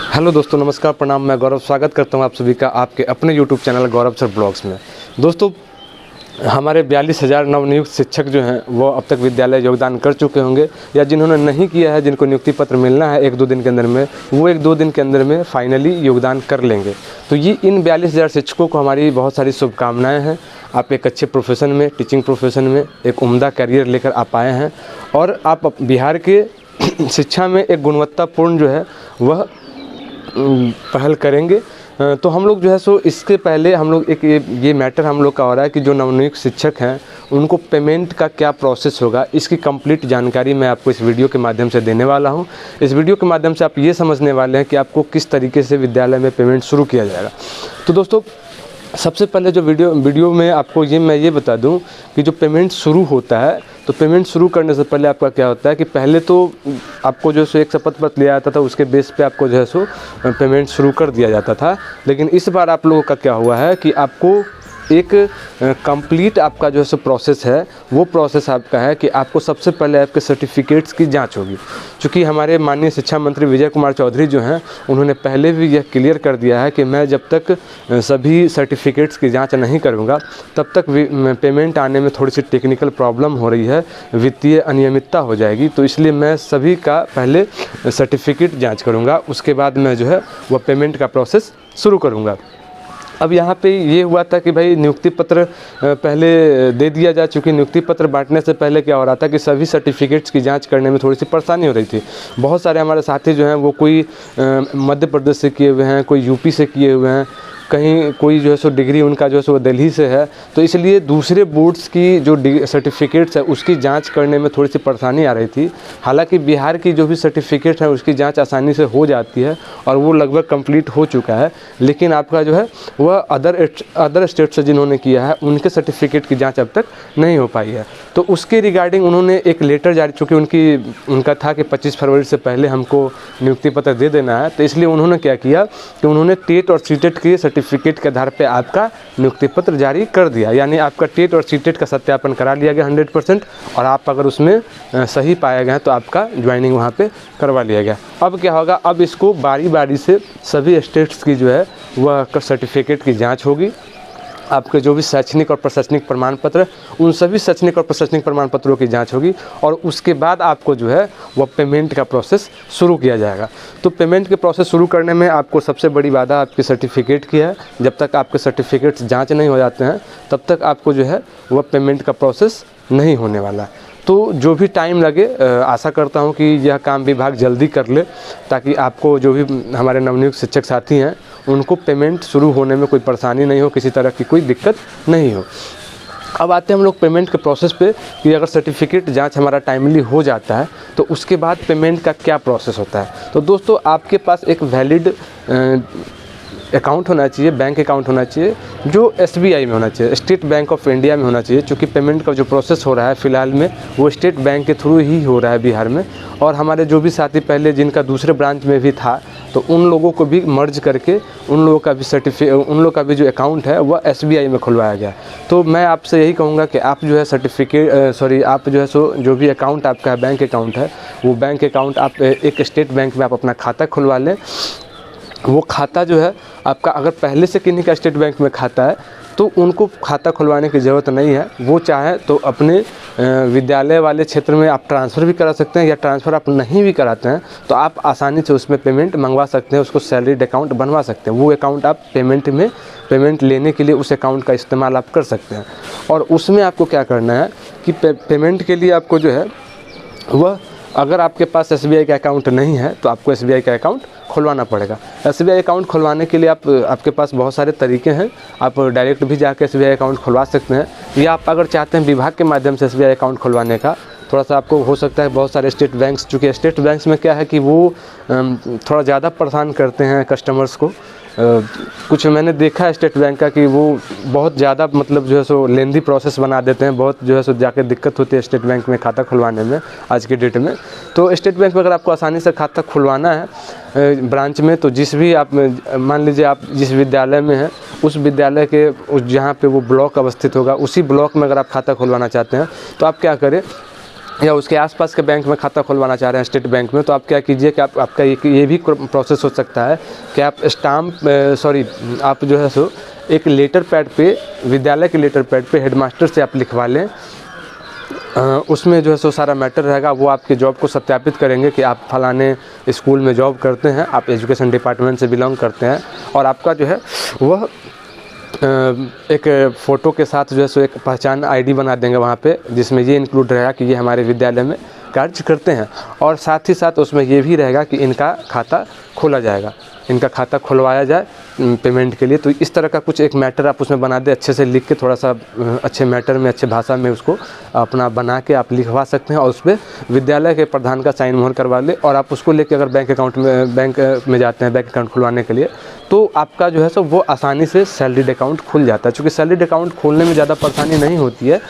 Hello दोस्तों, नमस्कार, प्रणाम। मैं गौरव स्वागत करता हूं आप सभी का आपके अपने यूट्यूब चैनल गौरव सर ब्लॉग्स में। दोस्तों, हमारे 42,000 नवनियुक्त शिक्षक जो हैं वो अब तक विद्यालय योगदान कर चुके होंगे, या जिन्होंने नहीं किया है, जिनको नियुक्ति पत्र मिलना है 1-2 दिन के अंदर में, वो 1-2 दिन के अंदर में फाइनली योगदान कर लेंगे। तो ये इन 42,000 शिक्षकों को हमारी बहुत सारी शुभकामनाएँ हैं। आप एक अच्छे प्रोफेशन में, टीचिंग प्रोफेशन में एक उम्दा करियर लेकर आप आए हैं और आप बिहार के शिक्षा में एक गुणवत्तापूर्ण जो है वह पहल करेंगे। तो हम लोग जो है सो इसके पहले हम लोग एक ये मैटर हम लोग का हो रहा है कि जो नवनियुक्त शिक्षक हैं उनको पेमेंट का क्या प्रोसेस होगा, इसकी कंप्लीट जानकारी मैं आपको इस वीडियो के माध्यम से देने वाला हूं। इस वीडियो के माध्यम से आप ये समझने वाले हैं कि आपको किस तरीके से विद्यालय में पेमेंट शुरू किया जाएगा। तो दोस्तों, सबसे पहले जो वीडियो में आपको मैं ये बता दूं कि जो पेमेंट शुरू होता है, तो पेमेंट शुरू करने से पहले आपका क्या होता है कि पहले तो आपको जो है सो एक शपथ पत्र लिया जाता था, उसके बेस पे आपको जो है सो पेमेंट शुरू कर दिया जाता था। लेकिन इस बार आप लोगों का क्या हुआ है कि आपको एक कंप्लीट आपका जो है सो प्रोसेस है, वो प्रोसेस आपका है कि आपको सबसे पहले आपके सर्टिफिकेट्स की जांच होगी। चूँकि हमारे माननीय शिक्षा मंत्री विजय कुमार चौधरी जो हैं, उन्होंने पहले भी यह क्लियर कर दिया है कि मैं जब तक सभी सर्टिफिकेट्स की जांच नहीं करूंगा तब तक पेमेंट आने में थोड़ी सी टेक्निकल प्रॉब्लम हो रही है, वित्तीय अनियमितता हो जाएगी। तो इसलिए मैं सभी का पहले सर्टिफिकेट जाँच करूँगा, उसके बाद मैं जो है वह पेमेंट का प्रोसेस शुरू करूँगा। अब यहाँ पे ये हुआ था कि भाई नियुक्ति पत्र पहले दे दिया जा, चूँकि नियुक्ति पत्र बांटने से पहले क्या हो रहा था कि सभी सर्टिफिकेट्स की जांच करने में थोड़ी सी परेशानी हो रही थी। बहुत सारे हमारे साथी जो हैं वो कोई मध्य प्रदेश से किए हुए हैं, कोई यूपी से किए हुए हैं, कहीं कोई जो है सो डिग्री उनका जो है सो दिल्ली से है। तो इसलिए दूसरे बोर्ड्स की जो सर्टिफिकेट्स है उसकी जांच करने में थोड़ी सी परेशानी आ रही थी। हालांकि बिहार की जो भी सर्टिफिकेट है उसकी जांच आसानी से हो जाती है और वो लगभग कंप्लीट हो चुका है। लेकिन आपका जो है वह अदर स्टेट से जिन्होंने किया है उनके सर्टिफिकेट की जाँच अब तक नहीं हो पाई है। तो उसके रिगार्डिंग उन्होंने एक लेटर जारी, चूँकि उनका था कि 25 फरवरी से पहले हमको नियुक्ति पत्र दे देना है, तो इसलिए उन्होंने क्या किया कि उन्होंने टेट और सीटेट के सर्टिफिकेट के आधार पे आपका नियुक्ति पत्र जारी कर दिया। यानी आपका टेट और सीटेट का सत्यापन करा लिया गया 100%, और आप अगर उसमें सही पाया गया तो आपका ज्वाइनिंग वहाँ पे करवा लिया गया। अब क्या होगा, अब इसको बारी बारी से सभी स्टेट्स की जो है वह सर्टिफिकेट की जाँच होगी। आपके जो भी शैक्षणिक और प्रशासनिक प्रमाण पत्र, उन सभी शैक्षणिक और प्रशासनिक प्रमाण पत्रों की जांच होगी और उसके बाद आपको जो है वह पेमेंट का प्रोसेस शुरू किया जाएगा। तो पेमेंट के प्रोसेस शुरू करने में आपको सबसे बड़ी बाधा आपके सर्टिफिकेट की है। जब तक आपके सर्टिफिकेट्स जांच नहीं हो जाते हैं तब तक आपको जो है वह पेमेंट का प्रोसेस नहीं होने वाला। तो जो भी टाइम लगे, आशा करता हूं कि यह काम विभाग जल्दी कर ले, ताकि आपको जो भी हमारे नवनियुक्त शिक्षक साथी हैं उनको पेमेंट शुरू होने में कोई परेशानी नहीं हो, किसी तरह की कोई दिक्कत नहीं हो। अब आते हैं हम लोग पेमेंट के प्रोसेस पे कि अगर सर्टिफिकेट जांच हमारा टाइमली हो जाता है तो उसके बाद पेमेंट का क्या प्रोसेस होता है। तो दोस्तों, आपके पास एक वैलिड अकाउंट होना चाहिए, बैंक अकाउंट होना चाहिए, जो SBI में होना चाहिए, स्टेट बैंक ऑफ इंडिया में होना चाहिए। क्योंकि पेमेंट का जो प्रोसेस हो रहा है फ़िलहाल में वो स्टेट बैंक के थ्रू ही हो रहा है बिहार में। और हमारे जो भी साथी पहले जिनका दूसरे ब्रांच में भी था, तो उन लोगों को भी मर्ज करके उन लोगों का भी जो अकाउंट है वह SBI में खुलवाया गया। तो मैं आपसे यही कहूँगा कि आप जो है आप जो है सो जो भी अकाउंट आपका है, बैंक अकाउंट है, वो बैंक अकाउंट आप एक स्टेट बैंक में आप अपना खाता खुलवा लें। वो खाता जो है आपका, अगर पहले से किन्हीं का स्टेट बैंक में खाता है तो उनको खाता खुलवाने की ज़रूरत नहीं है। वो चाहे तो अपने विद्यालय वाले क्षेत्र में आप ट्रांसफ़र भी करा सकते हैं, या ट्रांसफ़र आप नहीं भी कराते हैं तो आप आसानी से उसमें पेमेंट मंगवा सकते हैं, उसको सैलरीड अकाउंट बनवा सकते हैं। वो अकाउंट आप पेमेंट लेने के लिए उस अकाउंट का इस्तेमाल आप कर सकते हैं। और उसमें आपको क्या करना है कि पेमेंट के लिए आपको जो है वह, अगर आपके पास SBI का अकाउंट नहीं है तो आपको SBI का अकाउंट खुलवाना पड़ेगा। SBI अकाउंट खुलवाने के लिए आपके पास बहुत सारे तरीके हैं। आप डायरेक्ट भी जाकर SBI अकाउंट खुलवा सकते हैं, या आप अगर चाहते हैं विभाग के माध्यम से SBI अकाउंट खुलवाने का, थोड़ा सा आपको हो सकता है बहुत सारे स्टेट बैंक्स, चूँकि स्टेट बैंक्स में क्या है कि वो थोड़ा ज़्यादा परेशान करते हैं कस्टमर्स को। कुछ मैंने देखा है स्टेट बैंक का कि वो बहुत ज़्यादा मतलब जो है सो लेंदी प्रोसेस बना देते हैं, बहुत जो है सो जाके दिक्कत होती है स्टेट बैंक में खाता खुलवाने में आज के डेट में। तो स्टेट बैंक में अगर आपको आसानी से खाता खुलवाना है ब्रांच में, तो जिस भी आप मान लीजिए आप जिस विद्यालय में हैं उस विद्यालय के जहाँ पे वो ब्लॉक अवस्थित होगा, उसी ब्लॉक में अगर आप खाता खुलवाना चाहते हैं तो आप क्या करें या उसके आसपास के बैंक में खाता खुलवाना चाह रहे हैं स्टेट बैंक में, तो आप क्या कीजिए कि आपका ये भी प्रोसेस हो सकता है कि आप आप जो है सो एक लेटर पैड पे, विद्यालय के लेटर पैड पे हेडमास्टर से आप लिखवा लें। उसमें जो है सो सारा मैटर रहेगा, वो आपके जॉब को सत्यापित करेंगे कि आप फलाने स्कूल में जॉब करते हैं, आप एजुकेशन डिपार्टमेंट से बिलोंग करते हैं, और आपका जो है वह एक फ़ोटो के साथ जो है सो एक पहचान आईडी बना देंगे वहाँ पे, जिसमें ये इंक्लूड रहेगा कि ये हमारे विद्यालय में कार्य करते हैं, और साथ ही साथ उसमें ये भी रहेगा कि इनका खाता खोला जाएगा, इनका खाता खुलवाया जाए पेमेंट के लिए। तो इस तरह का कुछ एक मैटर आप उसमें बना दें, अच्छे से लिख के, थोड़ा सा अच्छे मैटर में, अच्छे भाषा में उसको अपना बना के आप लिखवा सकते हैं, और उस पर विद्यालय के प्रधान का साइन मोहर करवा ले, और आप उसको लेके अगर बैंक में जाते हैं बैंक अकाउंट खुलवाने के लिए, तो आपका जो है सो वो आसानी से सैलरीड अकाउंट खुल जाता है। चूँकि सैलरीड अकाउंट खोलने में ज़्यादा परेशानी नहीं होती है,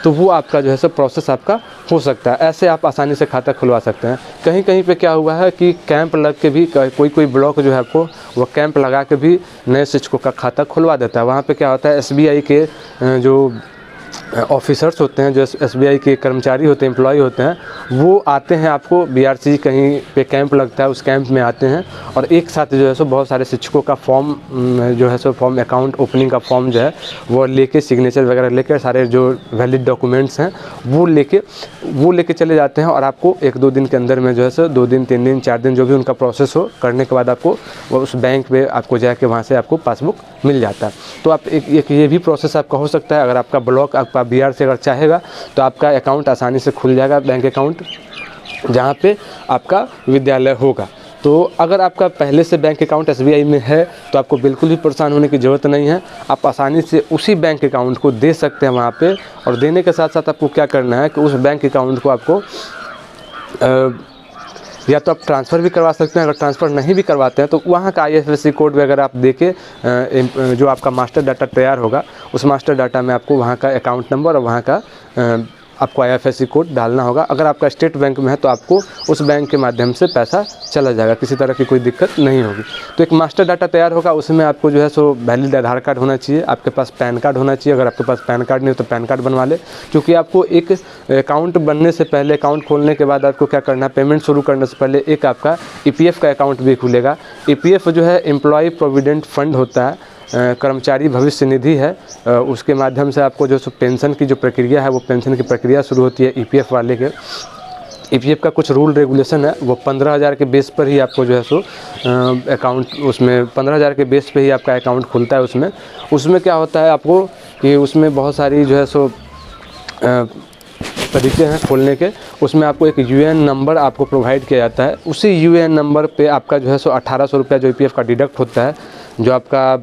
तो वो आपका जो है सो प्रोसेस आपका हो सकता है। ऐसे आप आसानी से खाता खुलवा सकते हैं। कहीं कहीं पे क्या हुआ है कि कैंप लग के भी कोई ब्लॉक जो है आपको वो कैंप लगा के भी नए शिक्षकों का खाता खुलवा देता है। वहाँ पे क्या होता है, एसबीआई के जो ऑफिसर्स होते हैं, जो एसबीआई के कर्मचारी होते हैं, एम्प्लॉय होते हैं, वो आते हैं, आपको बीआरसी कहीं पे कैंप लगता है, उस कैंप में आते हैं, और एक साथ जो है सो बहुत सारे शिक्षकों का फॉर्म जो है सो फॉर्म, अकाउंट ओपनिंग का फॉर्म जो है वो लेके, सिग्नेचर वगैरह लेकर, सारे जो वैलिड डॉक्यूमेंट्स हैं वो लेके चले जाते हैं, और आपको 1-2 दिन के अंदर में जो है सो 2 दिन, 3 दिन, 4 दिन जो भी उनका प्रोसेस हो करने के बाद आपको वो उस बैंक में आपको जाके वहाँ से आपको पासबुक मिल जाता है। तो आप एक ये भी प्रोसेस आपका हो सकता है। अगर आपका ब्लॉक, आपका बिहार से अगर चाहेगा तो आपका अकाउंट आसानी से खुल जाएगा, बैंक अकाउंट जहाँ पे आपका विद्यालय होगा। तो अगर आपका पहले से बैंक अकाउंट एसबीआई में है तो आपको बिल्कुल भी परेशान होने की ज़रूरत नहीं है। आप आसानी से उसी बैंक अकाउंट को दे सकते हैं वहाँ पे, और देने के साथ साथ आपको क्या करना है कि उस बैंक अकाउंट को आपको या तो आप ट्रांसफ़र भी करवा सकते हैं। अगर ट्रांसफ़र नहीं भी करवाते हैं तो वहाँ का IFSC कोड वगैरह आप देके जो आपका मास्टर डाटा तैयार होगा, उस मास्टर डाटा में आपको वहाँ का अकाउंट नंबर और वहाँ का आपको IFSC कोड डालना होगा। अगर आपका स्टेट बैंक में है तो आपको उस बैंक के माध्यम से पैसा चला जाएगा, किसी तरह की कोई दिक्कत नहीं होगी। तो एक मास्टर डाटा तैयार होगा, उसमें आपको जो है सो वैलिड आधार कार्ड होना चाहिए, आपके पास पैन कार्ड होना चाहिए। अगर आपके पास पैन कार्ड नहीं हो तो पैन कार्ड बनवा ले, क्योंकि आपको एक अकाउंट बनने से पहले, अकाउंट खोलने के बाद आपको क्या करना है, पेमेंट शुरू करने से पहले एक आपका EPF का अकाउंट भी खुलेगा। EPF जो है एम्प्लॉय प्रोविडेंट फंड होता है, कर्मचारी भविष्य निधि है, उसके माध्यम से आपको जो पेंशन की जो प्रक्रिया है, वो पेंशन की प्रक्रिया शुरू होती है EPF वाले के। EPF का कुछ रूल रेगुलेशन है, वो 15,000 के बेस पर ही आपको जो है सो अकाउंट, उसमें 15,000 के बेस पे ही आपका अकाउंट खुलता है। उसमें क्या होता है आपको कि उसमें बहुत सारी जो है सो तरीके हैं खोलने के। उसमें आपको एक UN नंबर आपको प्रोवाइड किया जाता है। उसी UN नंबर पे आपका जो है सो 1800 रुपया जो EPF का डिडक्ट होता है, जो आपका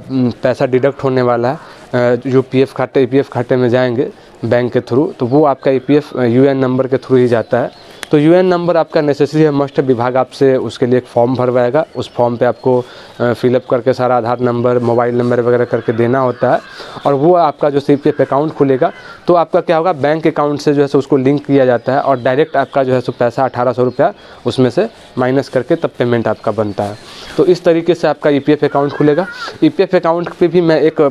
पैसा डिडक्ट होने वाला है, जो EPF खाते में जाएंगे बैंक के थ्रू, तो वो आपका EPF UN नंबर के थ्रू ही जाता है। तो UN नंबर आपका नेसेसरी है, मस्ट है। विभाग आपसे उसके लिए एक फॉर्म भरवाएगा, उस फॉर्म पे आपको फिलअप करके सारा आधार नंबर, मोबाइल नंबर वगैरह करके देना होता है, और वो आपका जो EPF अकाउंट खुलेगा तो आपका क्या होगा, बैंक अकाउंट से जो है सो उसको लिंक किया जाता है, और डायरेक्ट आपका जो है सो पैसा 1800 रुपया उसमें से माइनस करके तब पेमेंट आपका बनता है। तो इस तरीके से आपका EPF अकाउंट खुलेगा। EPF अकाउंट पे भी मैं एक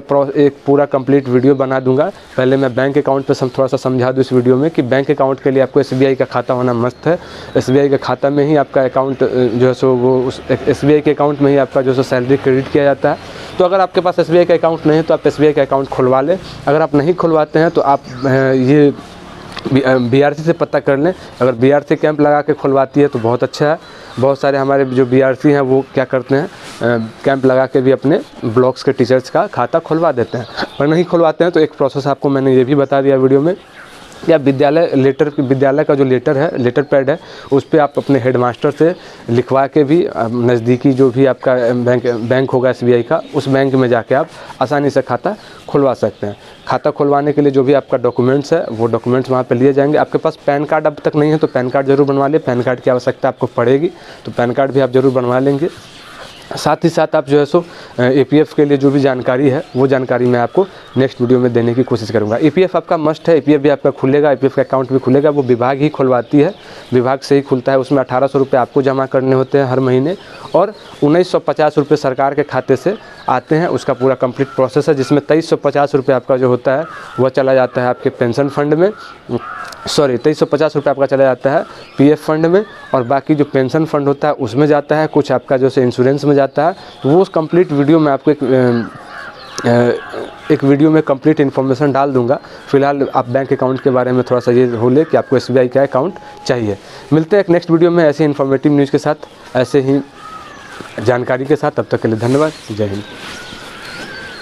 पूरा कंप्लीट वीडियो बना दूंगा। पहले मैं बैंक अकाउंट पे थोड़ा सा समझा दूँ इस वीडियो में कि बैंक अकाउंट के लिए आपको SBI का खाता होना मस्त है। SBI के खाता में ही आपका अकाउंट जो है सो वो उस SBI के अकाउंट में ही आपका जो है सैलरी क्रेडिट किया जाता है। तो अगर आपके पास SBI का अकाउंट नहीं है तो आप SBI का अकाउंट खुलवा लें। अगर आप नहीं खुलवाते हैं तो आप ये BRC से पता कर लें। अगर BRC कैंप लगा के खुलवाती है तो बहुत अच्छा है। बहुत सारे हमारे जो BRC हैं वो क्या करते हैं, कैंप लगा के भी अपने ब्लॉक्स के टीचर्स का खाता खुलवा देते हैं। और नहीं खुलवाते हैं तो एक प्रोसेस आपको मैंने ये भी बता दिया वीडियो में, या विद्यालय का जो लेटर पैड है, उस पर आप अपने हेडमास्टर से लिखवा के भी नज़दीकी जो भी आपका बैंक होगा SBI का, उस बैंक में जाके आप आसानी से खाता खुलवा सकते हैं। खाता खुलवाने के लिए जो भी आपका डॉक्यूमेंट्स है वो डॉक्यूमेंट्स वहाँ पे लिए जाएंगे। आपके पास पैन कार्ड अब तक नहीं है तो पैन कार्ड जरूर बनवा लें, पैन कार्ड की आवश्यकता आपको पड़ेगी, तो पैन कार्ड भी आप ज़रूर बनवा लेंगे। साथ ही साथ आप जो है सो EPF के लिए जो भी जानकारी है वो जानकारी मैं आपको नेक्स्ट वीडियो में देने की कोशिश करूंगा। EPF आपका मस्ट है, EPF भी आपका खुलेगा, EPF का अकाउंट भी खुलेगा, वो विभाग ही खुलवाती है, विभाग से ही खुलता है। उसमें 1800 रुपये आपको जमा करने होते हैं हर महीने, और 1950 रुपये सरकार के खाते से आते हैं उसका पूरा कंप्लीट प्रोसेस है, जिसमें 2350 रुपये आपका जो होता है वह चला जाता है आपके पेंशन फंड में, सॉरी 2350 रुपये आपका चला जाता है पीएफ फंड में, और बाकी जो पेंशन फंड होता है उसमें जाता है, कुछ आपका जो है इंश्योरेंस में जाता है। तो वो उस कंप्लीट वीडियो में आपको एक वीडियो में कंप्लीट इन्फॉर्मेशन डाल दूंगा। फिलहाल आप बैंक अकाउंट के बारे में थोड़ा सा ये हो ले कि आपको एसबीआई का अकाउंट चाहिए। मिलते हैं एक नेक्स्ट वीडियो में ऐसे इन्फॉर्मेटिव न्यूज़ के साथ, ऐसे ही जानकारी के साथ। तब तक के लिए धन्यवाद। जय हिंद।